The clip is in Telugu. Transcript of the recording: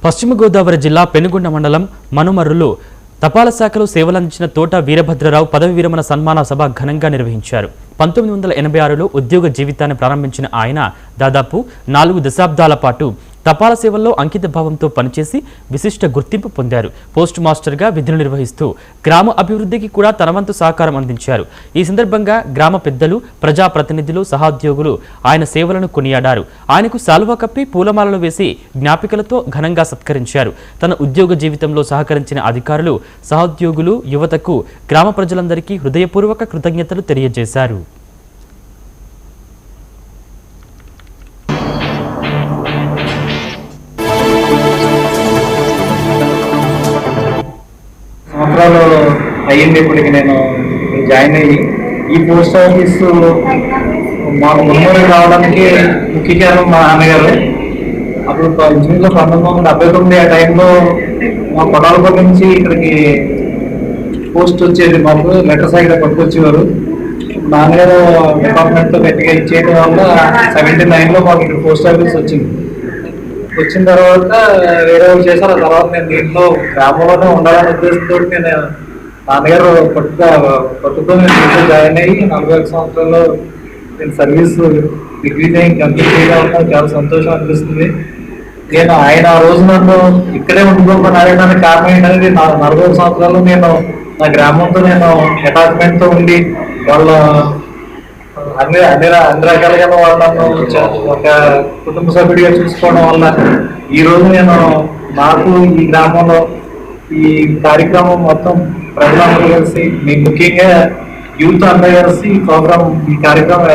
పశ్చిమ గోదావరి జిల్లా పెనుగొండ మండలం మనుమర్రులో తపాలా శాఖలో సేవలందించిన తోట వీరభద్రరావు పదవి విరమణ సన్మాన సభ ఘనంగా నిర్వహించారు. 1986లో ఉద్యోగ జీవితాన్ని ప్రారంభించిన ఆయన దాదాపు 4 దశాబ్దాల పాటు తపాలా సేవల్లో అంకిత భావంతో పనిచేసి విశిష్ట గుర్తింపు పొందారు. పోస్ట్ మాస్టర్గా విధులు నిర్వహిస్తూ గ్రామ అభివృద్ధికి కూడా తన వంతు సహకారం అందించారు. ఈ సందర్భంగా గ్రామ పెద్దలు, ప్రజాప్రతినిధులు, సహోద్యోగులు ఆయన సేవలను కొనియాడారు. ఆయనకు శాలువా కప్పి పూలమాలలు వేసి జ్ఞాపికలతో ఘనంగా సత్కరించారు. తన ఉద్యోగ జీవితంలో సహకరించిన అధికారులు, సహోద్యోగులు, యువతకు గ్రామ ప్రజలందరికీ హృదయపూర్వక కృతజ్ఞతలు తెలియజేశారు. సంవత్సరాలు అయ్యింది ఇప్పటికి నేను జాయిన్ అయ్యి. ఈ పోస్ట్ ఆఫీస్ మాకు మున్మూరు రావడానికి ముఖ్య కారణం మా నాన్నగారు. అప్పుడు ఇంచుమించులో 1979 ఆ టైంలో మా కొడాలపల్లి నుంచి ఇక్కడికి పోస్ట్ వచ్చేది. మాకు లెటర్స్ అయితే పట్టుకొచ్చేవారు. నాన్నగారు డిపార్ట్మెంట్తో గట్టిగా ఇచ్చేయడం వల్ల 79లో మాకు ఇక్కడ పోస్ట్ ఆఫీస్ వచ్చింది. వచ్చిన తర్వాత వేరే వాళ్ళు చేశారు. ఆ తర్వాత నేను దీంట్లో గ్రామంలోనే ఉండాలనే ఉద్దేశంతో నేను నాన్నగారు పట్టుతో నేను జాయిన్ అయ్యి 41 సంవత్సరాల్లో నేను సర్వీస్ డిగ్రీ కంప్లీట్ చేయడం చాలా సంతోషం అనిపిస్తుంది. నేను ఆయన ఆ రోజు నన్ను ఇక్కడే ఉండిపోమని అడగడానికి కారణం ఏంటనేది 41 సంవత్సరాల్లో నేను నా గ్రామంతో నేను అటాచ్మెంట్తో ఉండి వాళ్ళ అన్ని రకాలుగా వాళ్ళను ఒక కుటుంబ సభ్యుడిగా చూసుకోవడం వల్ల ఈరోజు నేను నాకు ఈ గ్రామంలో ఈ కార్యక్రమం మొత్తం ప్రజలందరూ కలిసి, ముఖ్యంగా యూత్ అందరూ కలిసి ఈ కార్యక్రమం